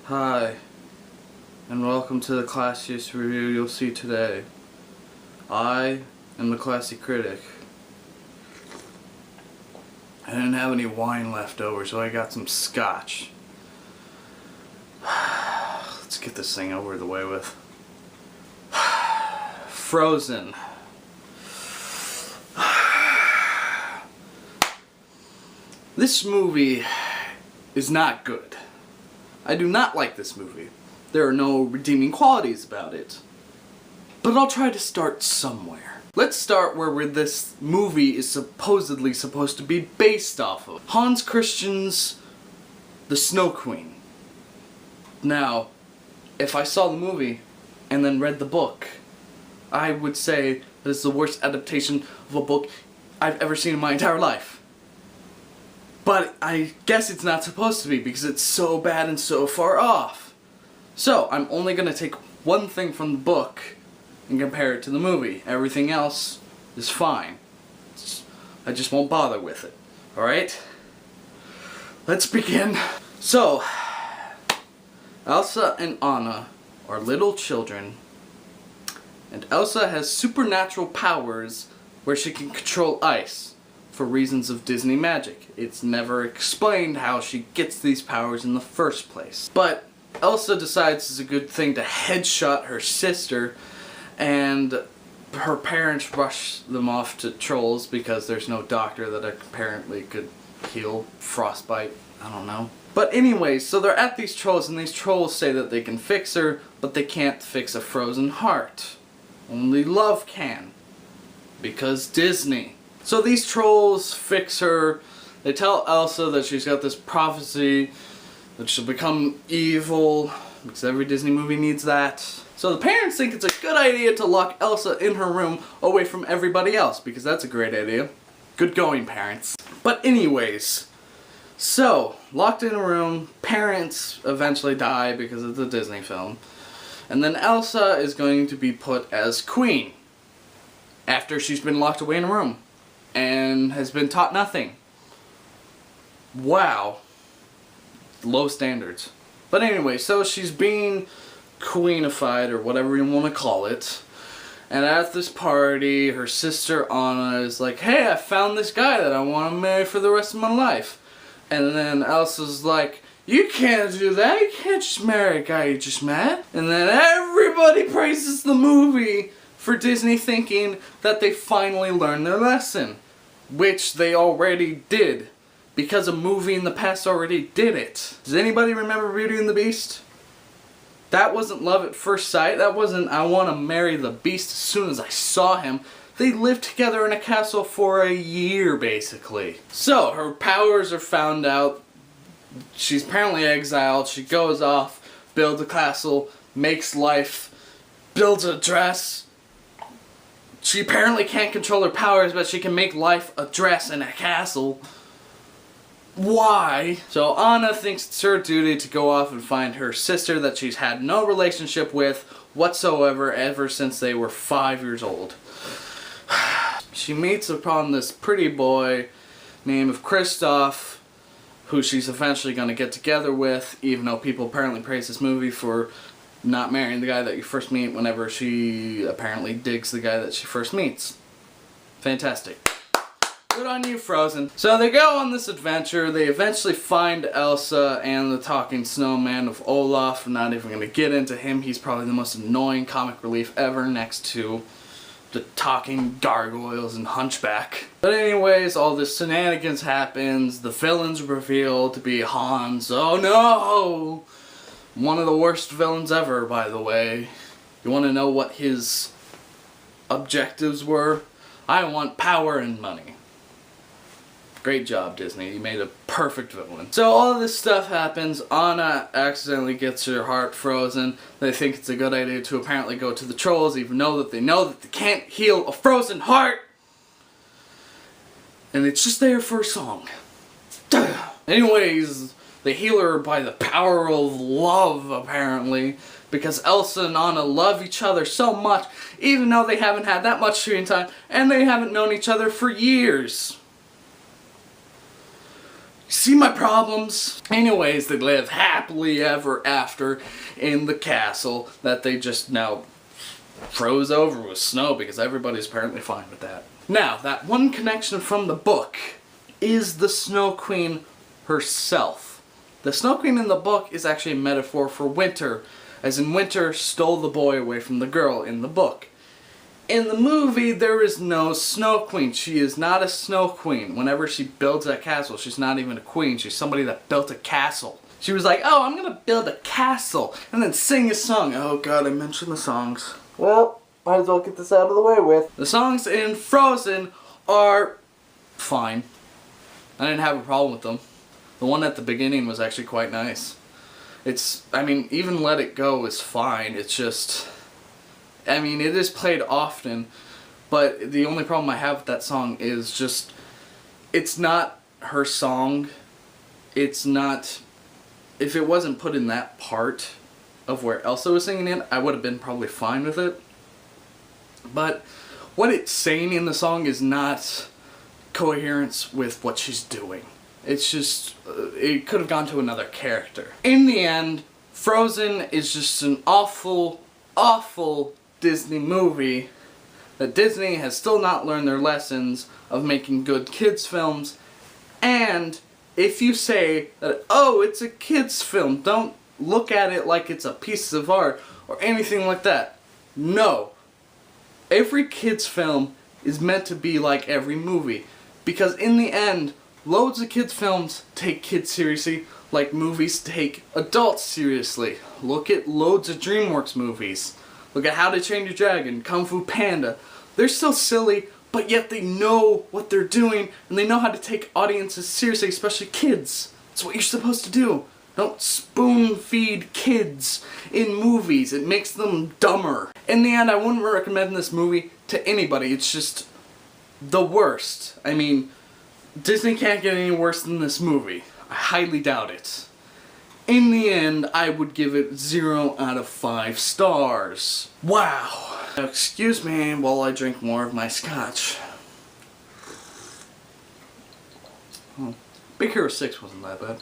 Hi, and welcome to the classiest review you'll see today. I am the classy critic. I didn't have any wine left over, so I got some scotch. Let's get this thing over the way with. Frozen. This movie is not good. I do not like this movie. There are no redeeming qualities about it. But I'll try to start somewhere. Let's start where this movie is supposedly supposed to be based off of. Hans Christian's The Snow Queen. Now, if I saw the movie and then read the book, I would say that it's the worst adaptation of a book I've ever seen in my entire life. But I guess it's not supposed to be because it's so bad and so far off. So, I'm only going to take one thing from the book and compare it to the movie. Everything else is fine. I just won't bother with it. Alright? Let's begin. So, Elsa and Anna are little children, and Elsa has supernatural powers where she can control ice for reasons of Disney magic. It's never explained how she gets these powers in the first place. But Elsa decides it's a good thing to headshot her sister, and her parents rush them off to trolls because there's no doctor that apparently could heal frostbite. I don't know. But anyways, so they're at these trolls, and these trolls say that they can fix her, but they can't fix a frozen heart. Only love can. Because Disney. So these trolls fix her. They tell Elsa that she's got this prophecy that she'll become evil, because every Disney movie needs that. So the parents think it's a good idea to lock Elsa in her room away from everybody else, because that's a great idea. Good going, parents. But anyways, so, locked in a room, parents eventually die because it's a Disney film, and then Elsa is going to be put as queen after she's been locked away in a room and has been taught nothing. Wow. Low standards. But anyway, so she's being queenified, or whatever you want to call it. And at this party, her sister Anna is like, hey, I found this guy that I want to marry for the rest of my life. And then Elsa's like, you can't do that. You can't just marry a guy you just met. And then everybody praises the movie for Disney thinking that they finally learned their lesson. Which they already did, because a movie in the past already did it. Does anybody remember Beauty and the Beast? That wasn't love at first sight. That wasn't I want to marry the Beast as soon as I saw him. They lived together in a castle for a year, basically. So, her powers are found out. She's apparently exiled. She goes off, builds a castle, makes life, builds a dress. She apparently can't control her powers, but she can make life a dress in a castle. Why? So Anna thinks it's her duty to go off and find her sister that she's had no relationship with whatsoever ever since they were 5 years old. She meets upon this pretty boy named Kristoff, who she's eventually going to get together with, even though people apparently praise this movie for not marrying the guy that you first meet whenever she apparently digs the guy that she first meets. Fantastic. Good on you, Frozen. So they go on this adventure. They eventually find Elsa and the talking snowman of Olaf. I'm not even going to get into him. He's probably the most annoying comic relief ever, next to the talking gargoyles and Hunchback. But anyways, all this shenanigans happens. The villain's revealed to be Hans. Oh no! One of the worst villains ever, by the way. You want to know what his objectives were? I want power and money. Great job, Disney. You made a perfect villain. So all of this stuff happens. Anna accidentally gets her heart frozen. They think it's a good idea to apparently go to the trolls, even though that they know that they can't heal a frozen heart. And it's just there for a song. Anyways, they heal her by the power of love, apparently, because Elsa and Anna love each other so much, even though they haven't had that much screen time, and they haven't known each other for years. See my problems? Anyways, they live happily ever after in the castle that they just now froze over with snow because everybody's apparently fine with that. Now, that one connection from the book is the Snow Queen herself. The Snow Queen in the book is actually a metaphor for winter, as in winter stole the boy away from the girl in the book. In the movie, there is no Snow Queen. She is not a Snow Queen. Whenever she builds that castle, she's not even a queen. She's somebody that built a castle. She was like, oh, I'm gonna build a castle, and then sing a song. Oh god, I mentioned the songs. Well, might as well get this out of the way with. The songs in Frozen are fine. I didn't have a problem with them. The one at the beginning was actually quite nice. I mean, even Let It Go is fine. It's just, I mean, it is played often, but the only problem I have with that song is just, it's not her song. It's not, if it wasn't put in that part of where Elsa was singing it, I would have been probably fine with it. But what it's saying in the song is not coherence with what she's doing. It's just, it could have gone to another character. In the end, Frozen is just an awful, awful Disney movie that Disney has still not learned their lessons of making good kids films. And if you say that, oh, it's a kids film, don't look at it like it's a piece of art or anything like that. No. Every kids film is meant to be like every movie. Because in the end, loads of kids films take kids seriously like movies take adults seriously. Look at loads of DreamWorks movies. Look at How to Train Your Dragon, Kung Fu Panda. They're still silly, but yet they know what they're doing and they know how to take audiences seriously, especially kids. That's what you're supposed to do. Don't spoon feed kids in movies. It makes them dumber. In the end, I wouldn't recommend this movie to anybody. It's just the worst. I mean, Disney can't get any worse than this movie. I highly doubt it. In the end, I would give it 0 out of 5 stars. Wow. Excuse me while I drink more of my scotch. Big Hero 6 wasn't that bad.